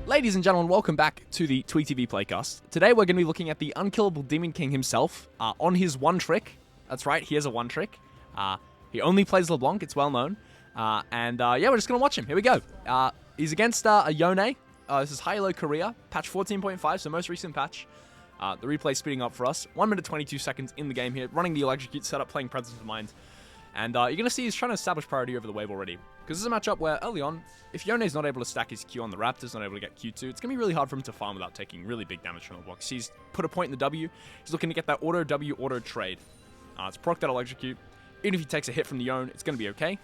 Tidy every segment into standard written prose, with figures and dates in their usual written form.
Ladies and gentlemen, welcome back to the TweeTV Playcast. Today we're going to be looking at the unkillable Demon King himself on his one trick. That's right, he has a one trick. He only plays LeBlanc, it's well known. Yeah, we're just going to watch him. Here we go. He's against a Yone. This is Hilo Korea, patch 14.5, so most recent patch. The replay speeding up for us. 1 minute 22 seconds in the game here, running the Electrocute setup, playing Presence of Mind. And you're going to see he's trying to establish priority over the wave already. Because this is a matchup where, early on, if Yone's not able to stack his Q on the Raptors, not able to get Q2, it's going to be really hard for him to farm without taking really big damage from the blocks. He's put a point in the W. He's looking to get that auto W, auto trade. It's proc that Electrocute. Even if he takes a hit from the Yone, it's going to be okay.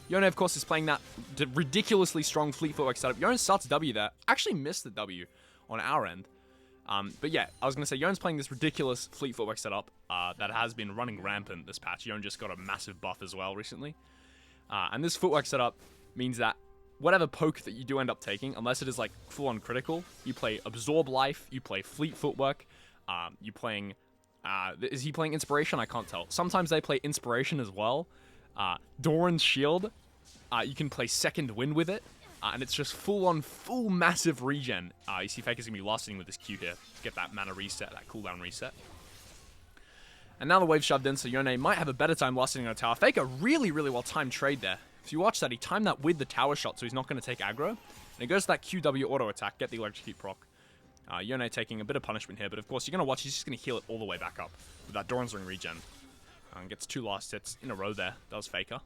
Yone, of course, is playing that ridiculously strong fleet footwork setup. Yone starts W there. Actually missed the W on our end. But yeah, I was going to say, Yone's playing this ridiculous fleet footwork setup that has been running rampant this patch. Yone just got a massive buff as well recently. And this footwork setup means that whatever poke that you do end up taking, unless it is like full-on critical, you play Absorb Life, you play Fleet Footwork, you playing... is he playing Inspiration? I can't tell. Sometimes they play Inspiration as well. Doran's Shield, you can play Second Wind with it. And it's just full massive regen. You see Faker's going to be lasting with this Q here to get that mana reset, that cooldown reset. And now the wave shoved in, so Yone might have a better time lasting on a tower. Faker, really well-timed trade there. If you watch that, he timed that with the tower shot, so he's not going to take aggro. And it goes to that QW auto attack, get the Electrocute proc. Yone taking a bit of punishment here, but of course you're going to watch, he's just going to heal it all the way back up with that Doran's Ring regen. And gets 2 last hits in a row there. That was Faker.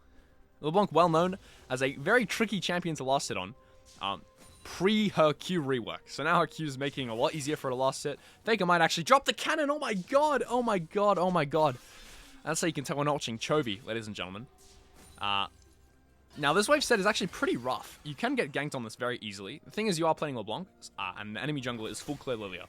LeBlanc, well known as a very tricky champion to last hit on, pre her Q rework. So now her Q is making it a lot easier for her to last hit. Faker might actually drop the cannon. Oh my god! Oh my god! Oh my god! That's how you can tell we're not watching Chovy, ladies and gentlemen. Now this wave set is actually pretty rough. You can get ganked on this very easily. The thing is, you are playing LeBlanc, and the enemy jungler is full clear Lilia.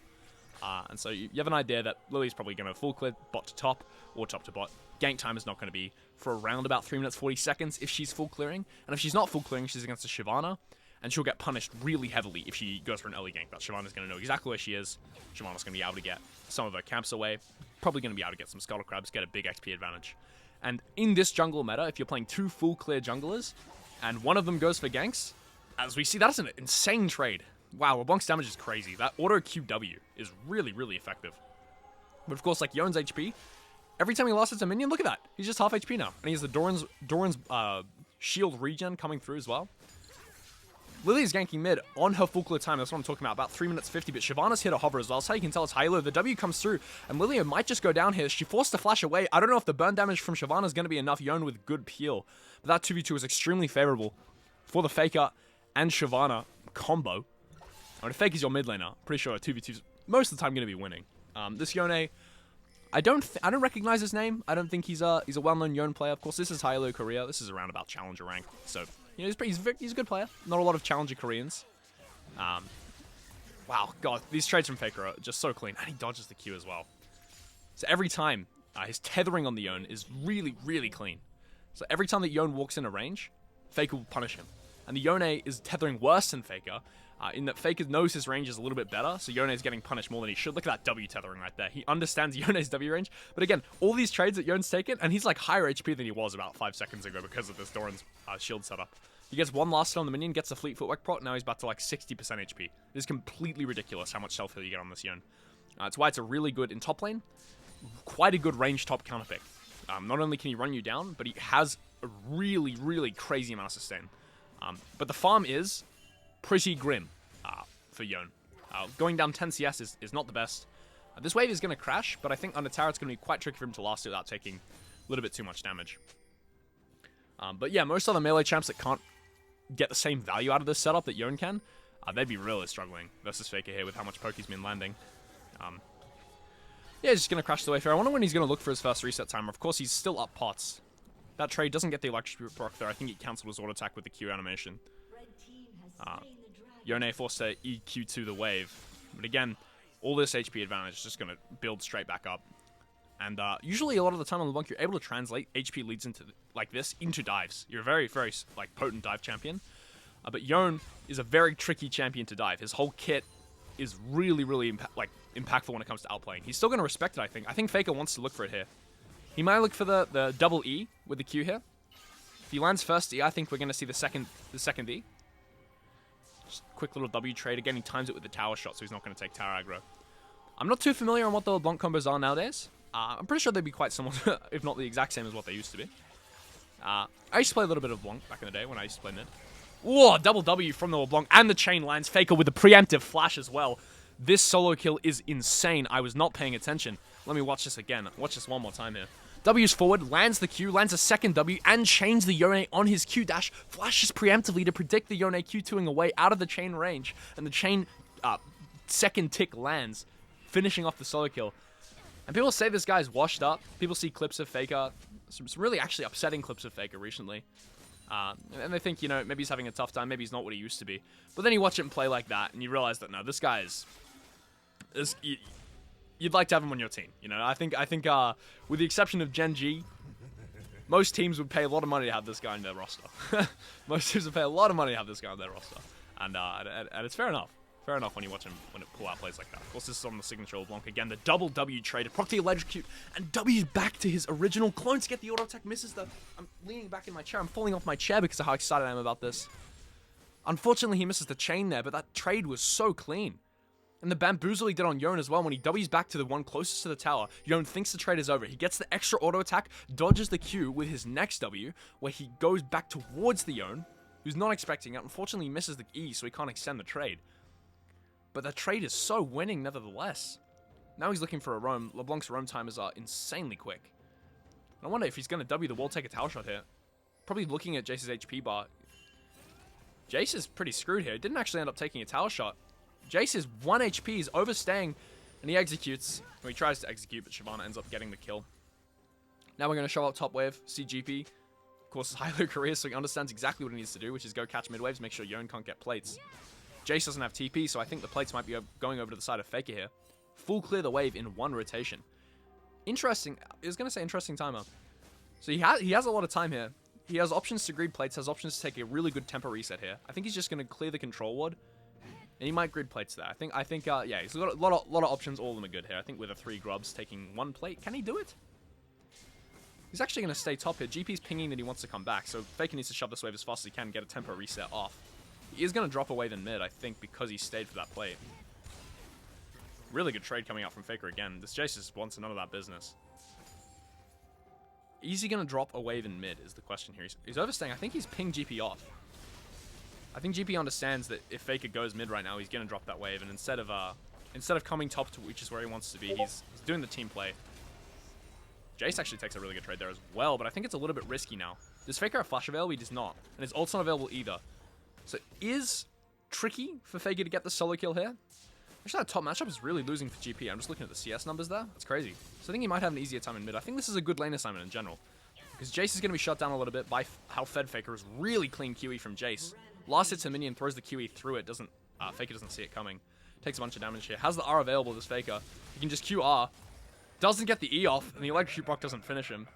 And so you have an idea that Lily's probably going to full clear bot to top or top to bot. Gank time is not going to be for around about 3 minutes 40 seconds if she's full clearing. And if she's not full clearing, she's against a Shyvana, and she'll get punished really heavily if she goes for an early gank. But Shyvana's going to know exactly where she is. Shyvana's going to be able to get some of her camps away. Probably going to be able to get some Scuttle Crabs, get a big XP advantage. And in this jungle meta, if you're playing 2 full clear junglers, and one of them goes for ganks, as we see, that's an insane trade. Wow, LeBlanc's damage is crazy. That auto QW is really effective. But of course, like Yone's HP, every time he lost hits a minion, look at that. He's just half HP now. And he has the Doran's shield regen coming through as well. Lily's ganking mid on her full clear time. That's what I'm talking about 3 minutes 50. But Shyvana's hit a hover as well. That's how you can tell it's Hilo. The W comes through, and Lilia might just go down here. She forced to flash away. I don't know if the burn damage from Shyvana is going to be enough. Yone with good peel. But that 2v2 is extremely favorable for the Faker and Shyvana combo. I mean, if Faker's your mid laner, pretty sure 2v2's most of the time going to be winning. This Yone, I don't recognize his name. I don't think he's a well-known Yone player. Of course, this is Hilo Korea. This is around about challenger rank. So, you know, he's a good player. Not a lot of challenger Koreans. Wow, God, these trades from Faker are just so clean. And he dodges the Q as well. So every time, his tethering on the Yone is really clean. So every time that Yone walks in a range, Faker will punish him. And the Yone is tethering worse than Faker, in that Faker knows his range is a little bit better, so Yone is getting punished more than he should. Look at that W tethering right there. He understands Yone's W range. But again, all these trades that Yone's taken, and he's like higher HP than he was about 5 seconds ago because of this Doran's shield setup. He gets 1 last hit on the minion, gets the fleet footwork proc, now he's back to like 60% HP. It is completely ridiculous how much self-heal you get on this Yone. It's why it's a really good, in top lane, quite a good range top counter pick. Not only can he run you down, but he has a really crazy amount of sustain. But the farm is pretty grim for Yone. Going down 10 CS is not the best. This wave is going to crash, but I think under tower it's going to be quite tricky for him to last it without taking a little bit too much damage. But yeah, most other melee champs that can't get the same value out of this setup that Yone can, they'd be really struggling versus Faker here with how much poke he's been landing. Yeah, he's just going to crash the Wayfarer. I wonder when he's going to look for his first reset timer. Of course, he's still up pots. That trade doesn't get the Electrocute proc there. I think he cancelled his auto attack with the Q animation. Yone forced to EQ2 the wave. But again, all this HP advantage is just going to build straight back up. And usually a lot of the time on LeBlanc, you're able to translate HP leads into like this into dives. You're a very like potent dive champion. But Yone is a very tricky champion to dive. His whole kit is really impactful when it comes to outplaying. He's still going to respect it, I think. I think Faker wants to look for it here. He might look for the double E with the Q here. If he lands first E, I think we're going to see the second E. Just a quick little W trade. Again, he times it with the tower shot, so he's not going to take tower aggro. I'm not too familiar on what the LeBlanc combos are nowadays. I'm pretty sure they'd be quite similar, if not the exact same as what they used to be. I used to play a little bit of LeBlanc back in the day when I used to play mid. Whoa, double W from the LeBlanc, and the chain lands. Faker with the preemptive flash as well. This solo kill is insane. I was not paying attention. Let me watch this again. Watch this one more time here. W's forward, lands the Q, lands a second W, and chains the Yone on his Q dash. Flashes preemptively to predict the Yone Q2ing away out of the chain range. And the chain second tick lands, finishing off the solo kill. And people say this guy's washed up. People see clips of Faker, some really actually upsetting clips of Faker recently. And they think, you know, maybe he's having a tough time, maybe he's not what he used to be. But then you watch him play like that, and you realize that, no, this guy is... You'd like to have him on your team, you know? I think with the exception of Gen G, most teams would pay a lot of money to have this guy in their roster. Most teams would pay a lot of money to have this guy on their roster. And it's fair enough. Fair enough when you watch him pull out plays like that. Of course, this is on the signature LeBlanc again. The double W trade, proc the electrocute, and W's back to his original clone to get the auto attack. Misses the... I'm leaning back in my chair. I'm falling off my chair because of how excited I am about this. Unfortunately, he misses the chain there, but that trade was so clean. And the bamboozle he did on Yone as well. When he W's back to the one closest to the tower, Yone thinks the trade is over. He gets the extra auto attack, dodges the Q with his next W, where he goes back towards the Yone, who's not expecting it. Unfortunately, he misses the E, so he can't extend the trade. But the trade is so winning, nevertheless. Now he's looking for a roam. LeBlanc's roam timers are insanely quick. And I wonder if he's going to W the wall, take a tower shot here. Probably looking at Jace's HP bar. Jace is pretty screwed here. He didn't actually end up taking a tower shot. Jace is 1 HP, he's overstaying, and he executes. Well, he tries to execute, but Shyvana ends up getting the kill. Now we're going to show up top wave, see GP. Of course, it's high-low career, so he understands exactly what he needs to do, which is go catch mid waves, make sure Yone can't get plates. Jace doesn't have TP, so I think the plates might be going over to the side of Faker here. Full clear the wave in one rotation. Interesting. I was going to say interesting timer. So he has a lot of time here. He has options to grid plates, has options to take a really good tempo reset here. I think he's just going to clear the control ward, and he might grid plates there. I think, yeah, he's got a lot of options. All of them are good here. I think with the 3 grubs taking 1 plate, can he do it? He's actually going to stay top here. GP's pinging that he wants to come back, so Faker needs to shove this wave as fast as he can, get a tempo reset off. He is going to drop a wave in mid, I think, because he stayed for that plate. Really good trade coming out from Faker again. This Jace just wants none of that business. Is he going to drop a wave in mid is the question here. He's overstaying. I think he's pinged GP off. I think GP understands that if Faker goes mid right now, he's going to drop that wave. And instead of coming top to which is where he wants to be, he's doing the team play. Jace actually takes a really good trade there as well, but I think it's a little bit risky now. Does Faker have flash available? He does not. And his ult's not available either. So it is tricky for Faker to get the solo kill here. Actually, that top matchup is really losing for GP. I'm just looking at the CS numbers there. That's crazy. So I think he might have an easier time in mid. I think this is a good lane assignment in general. Because Jace is going to be shut down a little bit by how fed Faker is. Really clean QE from Jace. Last hits a minion, throws the QE through it. Faker doesn't see it coming. Takes a bunch of damage here. Has the R available, this Faker. He can just QR. Doesn't get the E off, and the electric block doesn't finish him.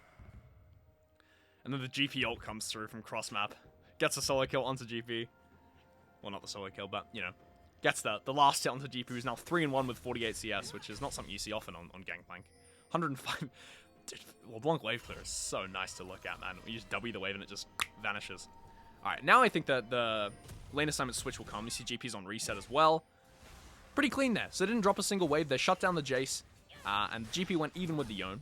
And then the GP ult comes through from cross map. Gets a solo kill onto GP. Well, not the solo kill, but, you know, gets the last hit onto GP, who's now 3-1 with 48 CS, which is not something you see often on Gangplank. 105... Dude, LeBlanc wave clear is so nice to look at, man. You just W the wave and it just vanishes. Alright, now I think that the lane assignment switch will come. You see GP's on reset as well. Pretty clean there. So they didn't drop a single wave. They shut down the Jace, and GP went even with the Yone.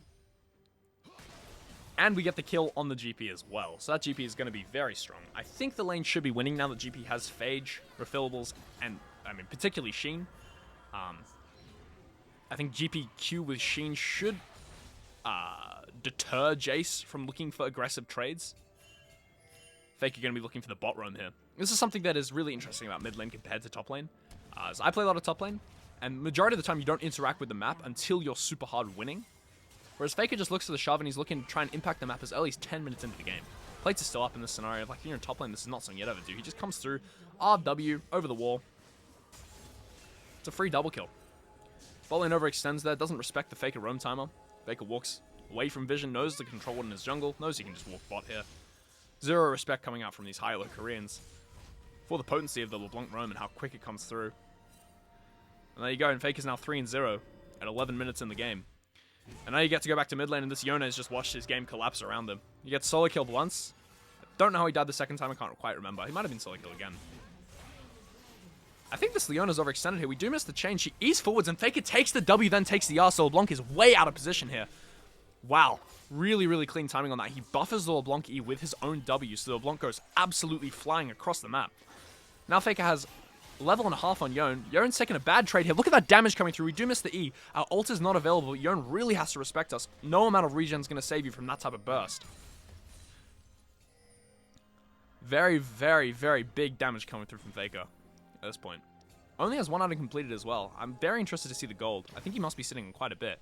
And we get the kill on the GP as well. So that GP is going to be very strong. I think the lane should be winning now that GP has Phage, refillables, and, I mean, particularly Sheen. I think GPQ with Sheen should deter Jace from looking for aggressive trades. Faker going to be looking for the bot roam here. This is something that is really interesting about mid lane compared to top lane. So I play a lot of top lane, and majority of the time you don't interact with the map until you're super hard winning. Whereas Faker just looks to the shove and he's looking to try and impact the map as early as 10 minutes into the game. Plates are still up in this scenario. Like, if you're in top lane, this is not something you'd ever do. He just comes through, RW, over the wall. It's a free double kill. Bot lane overextends there, doesn't respect the Faker roam timer. Faker walks away from vision, knows the control ward in his jungle, knows he can just walk bot here. Zero respect coming out from these high-low Koreans for the potency of the LeBlanc roam and how quick it comes through. And there you go, and Faker's now 3-0 at 11 minutes in the game. And now you get to go back to mid lane, and this Yone has just watched his game collapse around him. He gets solo killed once. Don't know how he died the second time, I can't quite remember. He might have been solo killed again. I think this Leona's overextended here. We do miss the chain. She E's forwards, and Faker takes the W, then takes the R, so LeBlanc is way out of position here. Wow. Really, really clean timing on that. He buffers the LeBlanc E with his own W, so the LeBlanc goes absolutely flying across the map. Now Faker has level and a half on Yone. Yone's taking a bad trade here. Look at that damage coming through. We do miss the E. Our ult is not available. Yone really has to respect us. No amount of regen is going to save you from that type of burst. Very, very, very big damage coming through from Faker at this point. Only has one item completed as well. I'm very interested to see the gold. I think he must be sitting in quite a bit.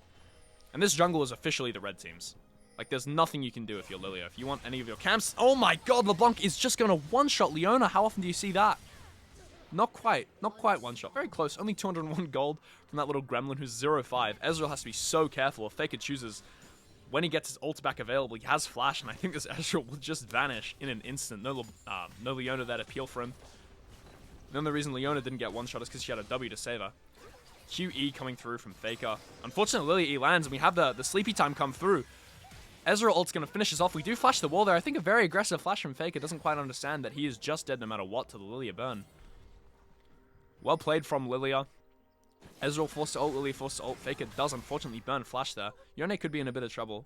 And this jungle is officially the red team's. Like, there's nothing you can do if you're Lilia. If you want any of your camps... Oh my god, LeBlanc is just going to one-shot Leona. How often do you see that? Not quite. Not quite one-shot. Very close. Only 201 gold from that little gremlin who's 0-5. Ezreal has to be so careful. If Faker chooses... When he gets his ult back available, he has flash, and I think this Ezreal will just vanish in an instant. No Leona there to peel for him. The only reason Leona didn't get one-shot is because she had a W to save her. QE coming through from Faker. Unfortunately, Lilia E lands, and we have the sleepy time come through. Ezreal ult's going to finish us off. We do flash the wall there. I think a very aggressive flash from Faker. Doesn't quite understand that he is just dead no matter what to the Lilia burn. Well played from Lilia. Ezreal forced to ult, Lilia forced to ult. Faker does unfortunately burn flash there. Yone could be in a bit of trouble.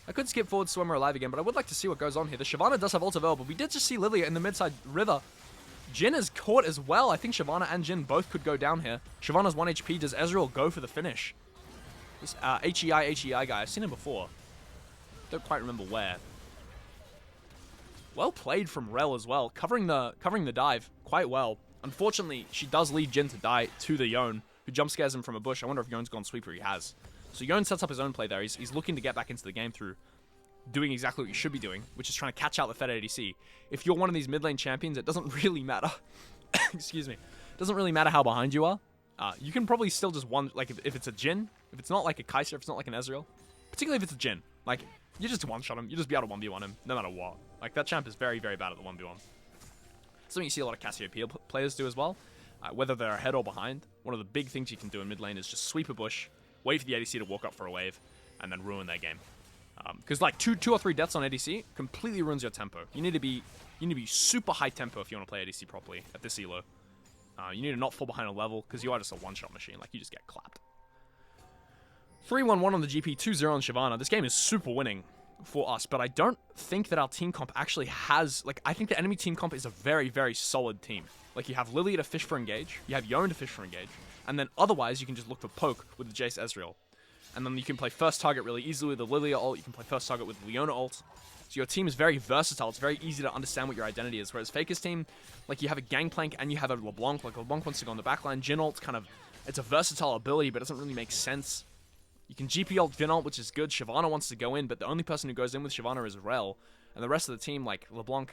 I could skip forward Swimmer alive again, but I would like to see what goes on here. The Shyvana does have ult available. We did just see Lilia in the mid-side river. Jhin is caught as well. I think Shyvana and Jhin both could go down here. Shyvana's 1 HP. Does Ezreal go for the finish? This HEI guy, I've seen him before. Don't quite remember where. Well played from Rel as well, covering the dive quite well. Unfortunately, she does leave Jhin to die to the Yone, who jump scares him from a bush. I wonder if Yone's gone sweeper. He has. So Yone sets up his own play there. He's looking to get back into the game through doing exactly what you should be doing, which is trying to catch out the Fed ADC. If you're one of these mid lane champions, it doesn't really matter. Excuse me. It doesn't really matter how behind you are. You can probably still just one, like if it's a Jhin, if it's not like a Kai'Sa, if it's not like an Ezreal, particularly if it's a Jhin, like you just one-shot him, you just be able to 1v1 him, no matter what. Like that champ is very, very bad at the 1v1. Something you see a lot of Cassiopeia players do as well, whether they're ahead or behind. One of the big things you can do in mid lane is just sweep a bush, wait for the ADC to walk up for a wave, and then ruin their game. Because like two or three deaths on ADC completely ruins your tempo. You need to be super high tempo if you want to play ADC properly at this elo. You need to not fall behind a level because you are just a one-shot machine. Like you just get clapped. 3-1-1 on the GP, 2-0 on Shyvana. This game is super winning for us, but I don't think that our team comp actually has... Like, I think the enemy team comp is a very, very solid team. Like, you have Lilia to fish for engage, you have Yone to fish for engage, and then otherwise you can just look for poke with the Jace Ezreal. And then you can play first target really easily with the Lilia ult, you can play first target with the Leona ult. So your team is very versatile, it's very easy to understand what your identity is. Whereas Faker's team, like, you have a Gangplank and you have a Leblanc. Like, Leblanc wants to go on the backline. Jhin ult kind of... It's a versatile ability, but it doesn't really make sense. You can GP ult Jhin ult, which is good. Shyvana wants to go in, but the only person who goes in with Shyvana is Rel. And the rest of the team, like, LeBlanc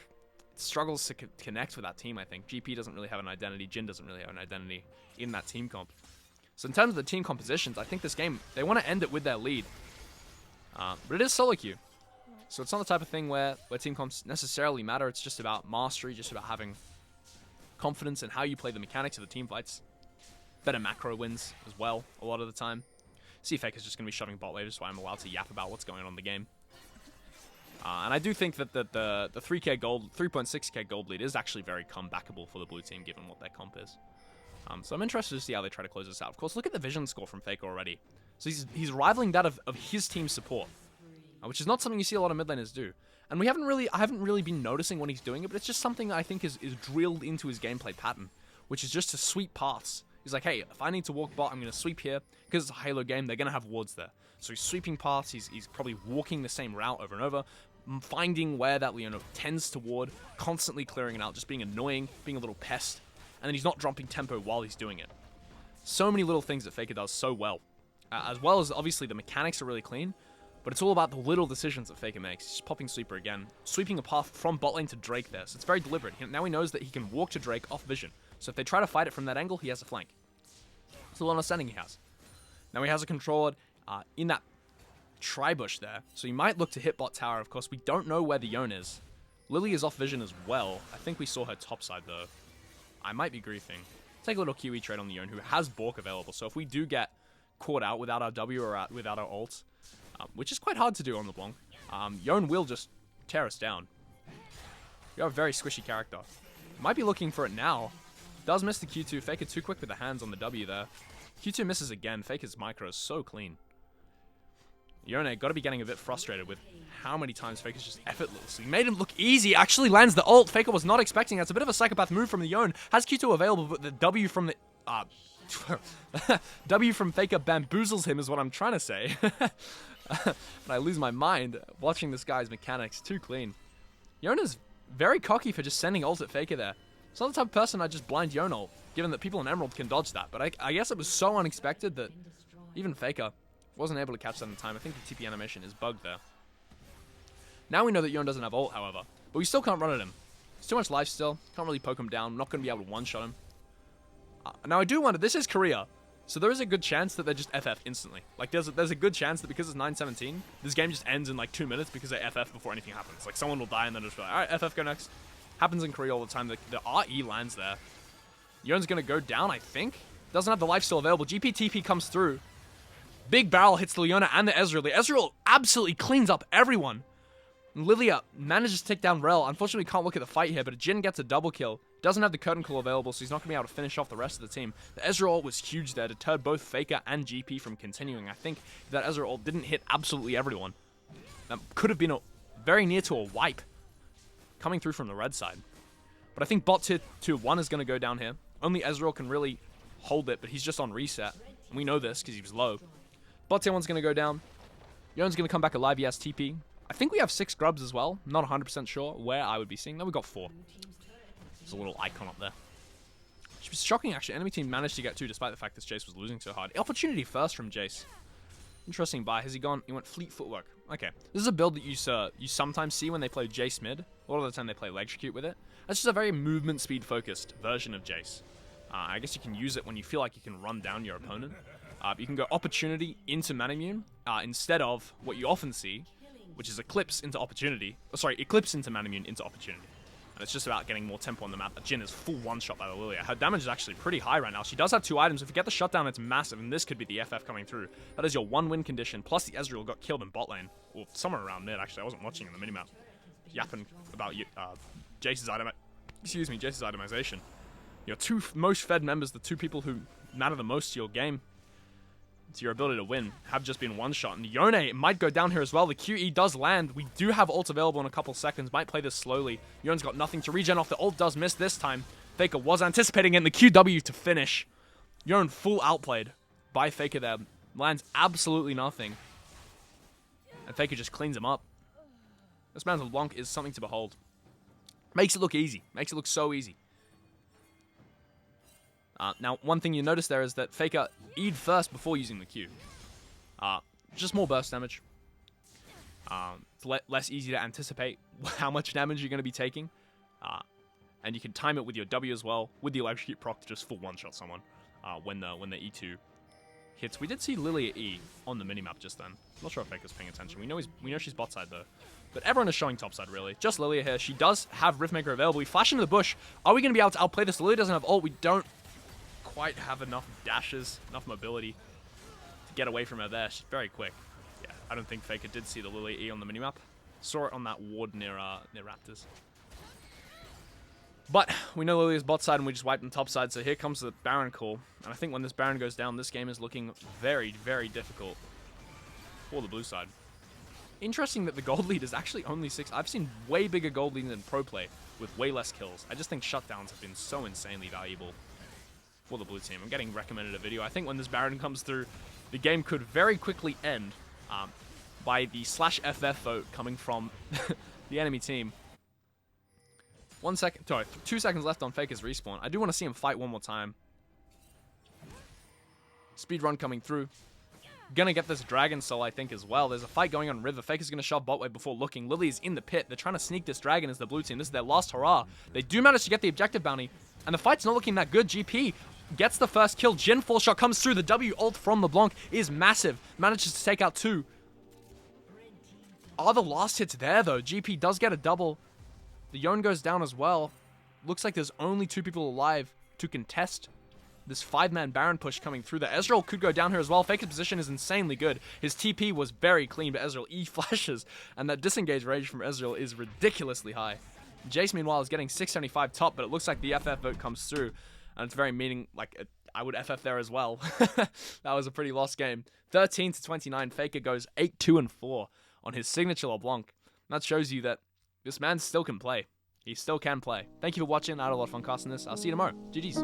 struggles to connect with that team, I think. GP doesn't really have an identity. Jhin doesn't really have an identity in that team comp. So in terms of the team compositions, I think this game, they want to end it with their lead. But it is Soloqueue. So it's not the type of thing where team comps necessarily matter. It's just about mastery, just about having confidence in how you play the mechanics of the team fights. Better macro wins as well, a lot of the time. Faker's just going to be shoving bot wave, so I'm allowed to yap about what's going on in the game. And I do think that the 3k gold, 3.6k gold lead is actually very comebackable for the blue team, given what their comp is. So I'm interested to see how they try to close this out. Of course, look at the vision score from Faker already. So he's rivaling that of his team's support, which is not something you see a lot of mid laners do. And I haven't really been noticing when he's doing it, but it's just something that I think is drilled into his gameplay pattern, which is just to sweep paths. He's like, hey, if I need to walk bot, I'm going to sweep here. Because it's a Halo game, they're going to have wards there. So he's sweeping paths, he's probably walking the same route over and over, finding where that Leona tends to ward, constantly clearing it out, just being annoying, being a little pest. And then he's not dropping tempo while he's doing it. So many little things that Faker does so well. As well as, obviously, the mechanics are really clean, but it's all about the little decisions that Faker makes. He's just popping sweeper again, sweeping a path from bot lane to Drake there. So it's very deliberate. Now he knows that he can walk to Drake off vision. So if they try to fight it from that angle, he has a flank. It's a little understanding he has. Now he has a controller in that tri-bush there, so he might look to hit bot tower. Of course, we don't know where the Yone is. Lily is off vision as well. I think we saw her top side though. I might be griefing. Take a little QE trade on the Yone, who has Bork available, so if we do get caught out without our W or without our ult, which is quite hard to do on LeBlanc, Yone will just tear us down. You're a very squishy character. Might be looking for it now. Does miss the Q2. Faker too quick with the hands on the W there. Q2 misses again. Faker's micro is so clean. Yone got to be getting a bit frustrated with how many times Faker's just effortlessly made him look easy. Actually lands the ult. Faker was not expecting that. It's a bit of a psychopath move from the Yone. Has Q2 available, but the W from the... W from Faker bamboozles him is what I'm trying to say. But I lose my mind watching this guy's mechanics. Too clean. Yona's very cocky for just sending ult at Faker there. It's not the type of person I'd just blind Yone ult, given that people in Emerald can dodge that. But I guess it was so unexpected that even Faker wasn't able to catch that in time. I think the TP animation is bugged there. Now we know that Yone doesn't have ult, however. But we still can't run at him. There's too much life still. Can't really poke him down. Not going to be able to one-shot him. Now I do wonder, this is Korea. So there is a good chance that they just FF instantly. Like there's a good chance that because it's 9:17, this game just ends in like 2 minutes because they FF before anything happens. Like someone will die and then just be like, alright, FF, go next. Happens in Korea all the time. The RE lands there. Yone's going to go down, I think. Doesn't have the life still available. GP TP comes through. Big barrel hits the Leona and the Ezreal. The Ezreal absolutely cleans up everyone. Lilia manages to take down Rel. Unfortunately, we can't look at the fight here, but Jin gets a double kill. Doesn't have the curtain call available, so he's not going to be able to finish off the rest of the team. The Ezreal was huge there, deterred both Faker and GP from continuing. I think if that Ezreal didn't hit absolutely everyone, that could have been very near to a wipe coming through from the red side. But I think bot tier 2-1 is going to go down here. Only Ezreal can really hold it, but he's just on reset. And we know this because he was low. Bot tier 1's going to go down. Yone's going to come back alive. He has TP. I think we have 6 grubs as well. Not 100% sure where I would be seeing. No, we got 4. There's a little icon up there. Which was shocking, actually. Enemy team managed to get 2 despite the fact that Jace was losing so hard. Opportunity first from Jace. Interesting buy. Has he gone? He went fleet footwork. Okay. This is a build that you sometimes see when they play Jace mid. A lot of the time they play Electrocute with it. That's just a very movement speed focused version of Jace. I guess you can use it when you feel like you can run down your opponent. You can go opportunity into Manamune instead of what you often see, which is Eclipse into opportunity. Oh, sorry, Eclipse into Manamune into opportunity. And it's just about getting more tempo on the map. Jin is full one-shot by the Lilia. Her damage is actually pretty high right now. She does have 2 items. If you get the shutdown, it's massive, and this could be the FF coming through. That is your 1-win condition, plus the Ezreal got killed in bot lane. Or somewhere around mid, actually. I wasn't watching in the minimap. Yapping about Jace's itemization. Your 2 most fed members, the 2 people who matter the most to your game, to your ability to win, have just been one-shot. And Yone might go down here as well. The QE does land. We do have ult available in a couple seconds. Might play this slowly. Yone's got nothing to regen off. The ult does miss this time. Faker was anticipating it in the QW to finish. Yone full outplayed by Faker there. Lands absolutely nothing. And Faker just cleans him up. This man's Leblanc is something to behold. Makes it look easy. Makes it look so easy. Now, one thing you notice there is that Faker E'd first before using the Q. Just more burst damage. It's less easy to anticipate how much damage you're going to be taking. And you can time it with your W as well, with the Electrocute proc to just full one-shot someone when the E2 hits. We did see Lilia E on the minimap just then. Not sure if Faker's paying attention. We know she's bot side though. But everyone is showing top side, really. Just Lilia here. She does have Riftmaker available. We flash into the bush. Are we going to be able to outplay this? Lilia doesn't have ult. We don't quite have enough dashes, enough mobility to get away from her there. She's very quick. Yeah, I don't think Faker did see the Lilia E on the minimap. Saw it on that ward near Raptors. But we know Lilia's bot side and we just wiped them top side, so here comes the Baron call. And I think when this Baron goes down, this game is looking very, very difficult for the blue side. Interesting that the gold lead is actually only 6. I've seen way bigger gold lead than pro play with way less kills. I just think shutdowns have been so insanely valuable for the blue team. I'm getting recommended a video. I think when this Baron comes through, the game could very quickly end by the /FF vote coming from the enemy team. 2 seconds left on Faker's respawn. I do want to see him fight one more time. Speed run coming through. Gonna get this Dragon Soul, I think, as well. There's a fight going on River. Faker's gonna shove bot way before looking. Lily's in the pit. They're trying to sneak this Dragon as the blue team. This is their last hurrah. They do manage to get the objective bounty, and the fight's not looking that good. GP gets the first kill. Jin full shot comes through. The W ult from Leblanc is massive. Manages to take out 2. Are the last hits there, though? GP does get a double. The Yone goes down as well. Looks like there's only 2 people alive to contest this 5-man Baron push coming through. The Ezreal could go down here as well. Faker's position is insanely good. His TP was very clean, but Ezreal E flashes, and that disengage range from Ezreal is ridiculously high. Jace, meanwhile, is getting 675 top, but it looks like the FF vote comes through. and it's very I would FF there as well. That was a pretty lost game. 13-29, Faker goes 8-2-4 on his signature LeBlanc. That shows you that this man still can play. He still can play. Thank you for watching. I had a lot of fun casting this. I'll see you tomorrow. GG's.